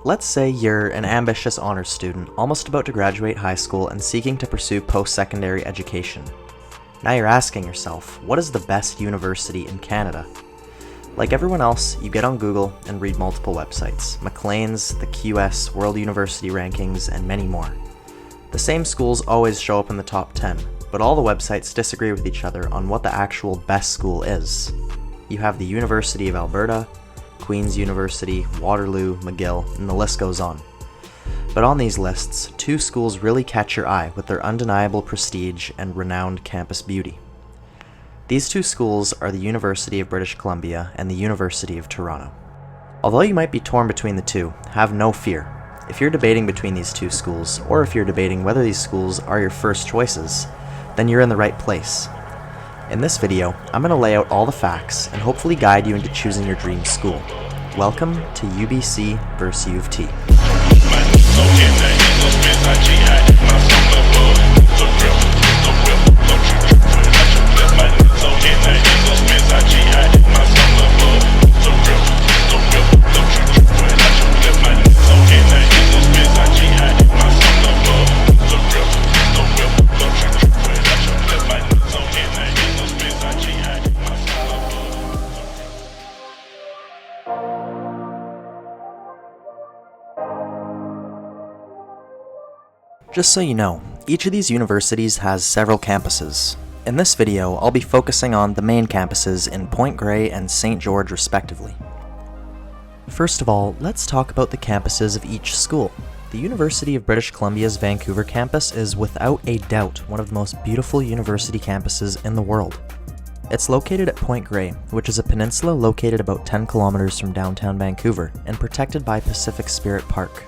Let's say you're an ambitious honors student, almost about to graduate high school and seeking to pursue post-secondary education. Now you're asking yourself, what is the best university in Canada? Like everyone else, you get on Google and read multiple websites, Maclean's, the QS, World University Rankings, and many more. The same schools always show up in the top 10, but all the websites disagree with each other on what the actual best school is. You have the University of Alberta, Queen's University, Waterloo, McGill, and the list goes on. But on these lists, two schools really catch your eye with their undeniable prestige and renowned campus beauty. These two schools are the University of British Columbia and the University of Toronto. Although you might be torn between the two, have no fear. If you're debating between these two schools, or if you're debating whether these schools are your first choices, then you're in the right place. In this video, I'm going to lay out all the facts and hopefully guide you into choosing your dream school. Welcome to UBC vs UofT. Just so you know, each of these universities has several campuses. In this video, I'll be focusing on the main campuses in Point Grey and St. George respectively. First of all, let's talk about the campuses of each school. The University of British Columbia's Vancouver campus is without a doubt one of the most beautiful university campuses in the world. It's located at Point Grey, which is a peninsula located about 10 kilometers from downtown Vancouver and protected by Pacific Spirit Park.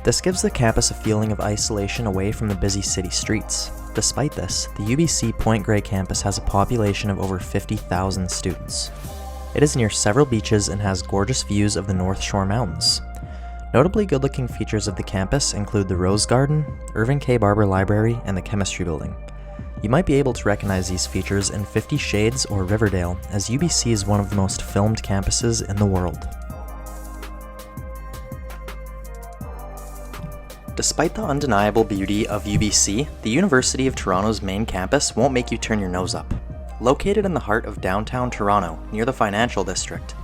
This gives the campus a feeling of isolation away from the busy city streets. Despite this, the UBC Point Grey campus has a population of over 50,000 students. It is near several beaches and has gorgeous views of the North Shore Mountains. Notably good-looking features of the campus include the Rose Garden, Irving K. Barber Library, and the Chemistry Building. You might be able to recognize these features in 50 Shades or Riverdale, as UBC is one of the most filmed campuses in the world. Despite the undeniable beauty of UBC, the University of Toronto's main campus won't make you turn your nose up. Located in the heart of downtown Toronto, near the financial district,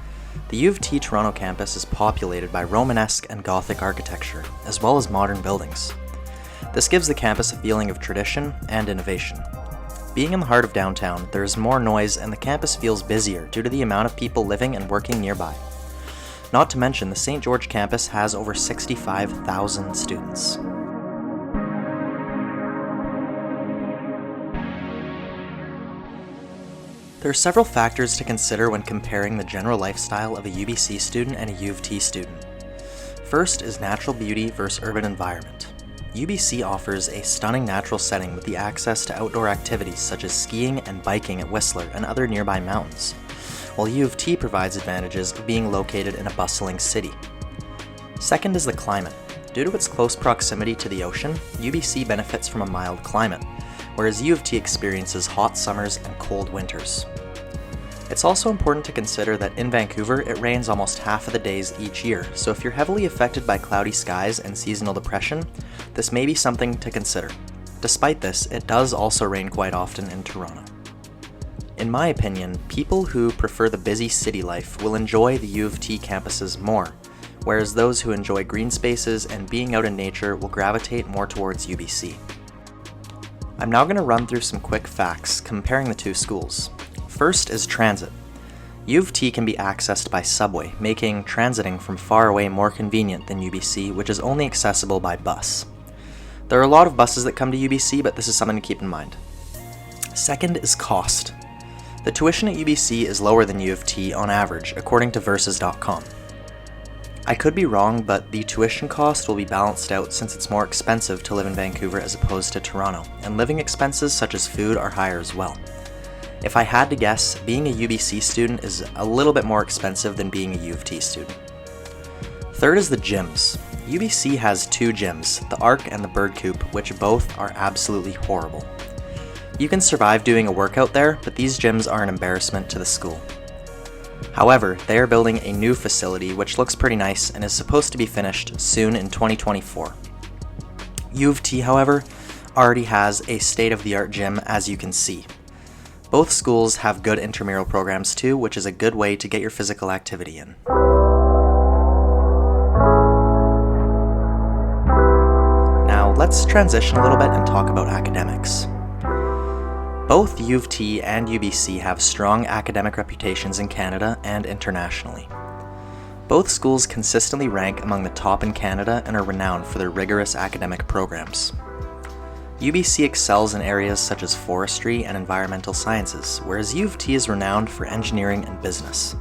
the UofT Toronto campus is populated by Romanesque and Gothic architecture, as well as modern buildings. This gives the campus a feeling of tradition and innovation. Being in the heart of downtown, there is more noise and the campus feels busier due to the amount of people living and working nearby. Not to mention, the St. George campus has over 65,000 students. There are several factors to consider when comparing the general lifestyle of a UBC student and a UofT student. First is natural beauty versus urban environment. UBC offers a stunning natural setting with the access to outdoor activities such as skiing and biking at Whistler and other nearby mountains, while UofT provides advantages of being located in a bustling city. Second is the climate. Due to its close proximity to the ocean, UBC benefits from a mild climate, whereas UofT experiences hot summers and cold winters. It's also important to consider that in Vancouver, it rains almost half of the days each year, so if you're heavily affected by cloudy skies and seasonal depression, this may be something to consider. Despite this, it does also rain quite often in Toronto. In my opinion, people who prefer the busy city life will enjoy the UofT campuses more, whereas those who enjoy green spaces and being out in nature will gravitate more towards UBC. I'm now going to run through some quick facts comparing the two schools. First is transit. UofT can be accessed by subway, making transiting from far away more convenient than UBC, which is only accessible by bus. There are a lot of buses that come to UBC, but this is something to keep in mind. Second is cost. The tuition at UBC is lower than UofT on average, according to Versus.com. I could be wrong, but the tuition cost will be balanced out since it's more expensive to live in Vancouver as opposed to Toronto, and living expenses such as food are higher as well. If I had to guess, being a UBC student is a little bit more expensive than being a UofT student. Third is the gyms. UBC has two gyms, the Arc and the Bird Coop, which both are absolutely horrible. You can survive doing a workout there, but these gyms are an embarrassment to the school. However, they are building a new facility which looks pretty nice and is supposed to be finished soon in 2024. UofT, however, already has a state-of-the-art gym, as you can see. Both schools have good intramural programs too, which is a good way to get your physical activity in. Now let's transition a little bit and talk about academics. Both UofT and UBC have strong academic reputations in Canada and internationally. Both schools consistently rank among the top in Canada and are renowned for their rigorous academic programs. UBC excels in areas such as forestry and environmental sciences, whereas UofT is renowned for engineering and business.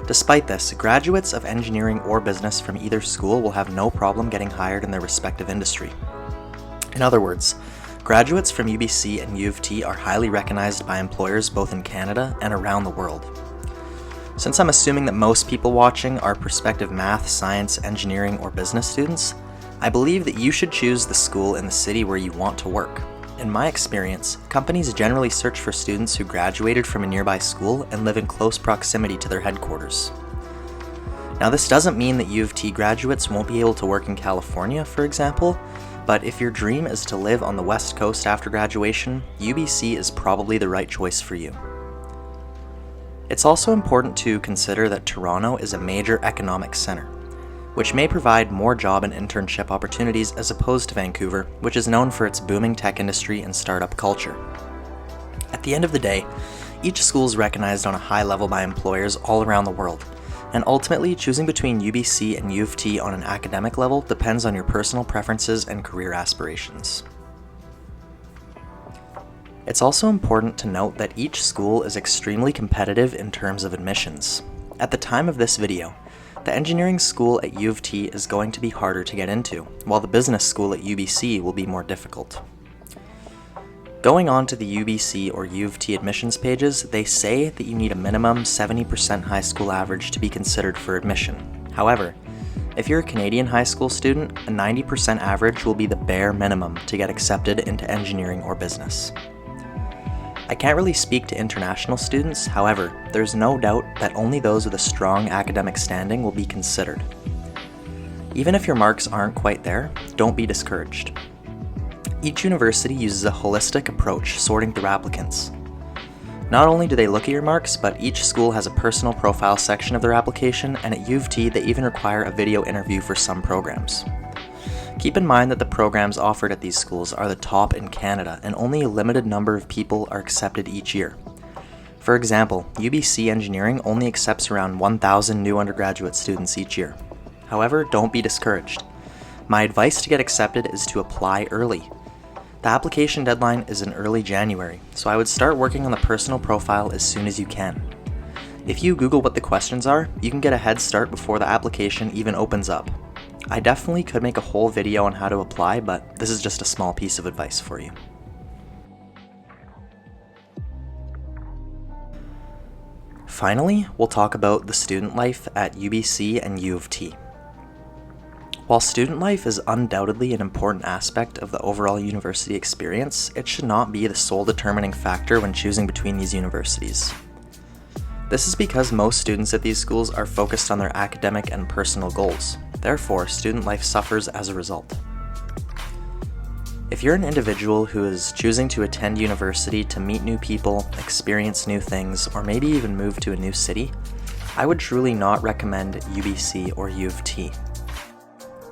Despite this, graduates of engineering or business from either school will have no problem getting hired in their respective industry. In other words, graduates from UBC and UofT are highly recognized by employers both in Canada and around the world. Since I'm assuming that most people watching are prospective math, science, engineering, or business students, I believe that you should choose the school in the city where you want to work. In my experience, companies generally search for students who graduated from a nearby school and live in close proximity to their headquarters. Now, this doesn't mean that UofT graduates won't be able to work in California, for example, but if your dream is to live on the West Coast after graduation, UBC is probably the right choice for you. It's also important to consider that Toronto is a major economic center, which may provide more job and internship opportunities as opposed to Vancouver, which is known for its booming tech industry and startup culture. At the end of the day, each school is recognized on a high level by employers all around the world, and ultimately choosing between UBC and UofT on an academic level depends on your personal preferences and career aspirations. It's also important to note that each school is extremely competitive in terms of admissions. At the time of this video, the engineering school at UofT is going to be harder to get into, while the business school at UBC will be more difficult. Going on to the UBC or UofT admissions pages, they say that you need a minimum 70% high school average to be considered for admission. However, if you're a Canadian high school student, a 90% average will be the bare minimum to get accepted into engineering or business. I can't really speak to international students, however, there's no doubt that only those with a strong academic standing will be considered. Even if your marks aren't quite there, don't be discouraged. Each university uses a holistic approach sorting through applicants. Not only do they look at your marks, but each school has a personal profile section of their application, and at UofT they even require a video interview for some programs. Keep in mind that the programs offered at these schools are the top in Canada, and only a limited number of people are accepted each year. For example, UBC Engineering only accepts around 1,000 new undergraduate students each year. However, don't be discouraged. My advice to get accepted is to apply early. The application deadline is in early January, so I would start working on the personal profile as soon as you can. If you Google what the questions are, you can get a head start before the application even opens up. I definitely could make a whole video on how to apply, but this is just a small piece of advice for you. Finally, we'll talk about the student life at UBC and UofT. While student life is undoubtedly an important aspect of the overall university experience, it should not be the sole determining factor when choosing between these universities. This is because most students at these schools are focused on their academic and personal goals. Therefore, student life suffers as a result. If you're an individual who is choosing to attend university to meet new people, experience new things, or maybe even move to a new city, I would truly not recommend UBC or UofT.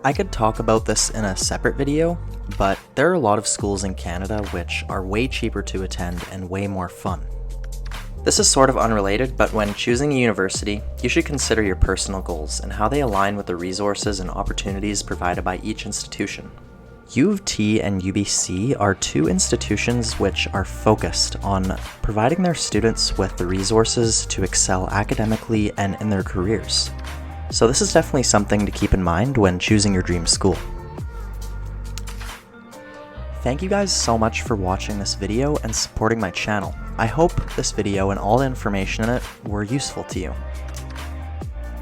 I could talk about this in a separate video, but there are a lot of schools in Canada which are way cheaper to attend and way more fun. This is sort of unrelated, but when choosing a university, you should consider your personal goals and how they align with the resources and opportunities provided by each institution. UofT and UBC are two institutions which are focused on providing their students with the resources to excel academically and in their careers. So this is definitely something to keep in mind when choosing your dream school. Thank you guys so much for watching this video and supporting my channel. I hope this video and all the information in it were useful to you.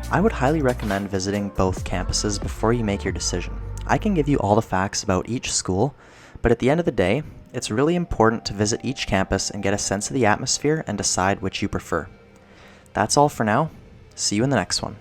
I would highly recommend visiting both campuses before you make your decision. I can give you all the facts about each school, but at the end of the day, it's really important to visit each campus and get a sense of the atmosphere and decide which you prefer. That's all for now. See you in the next one.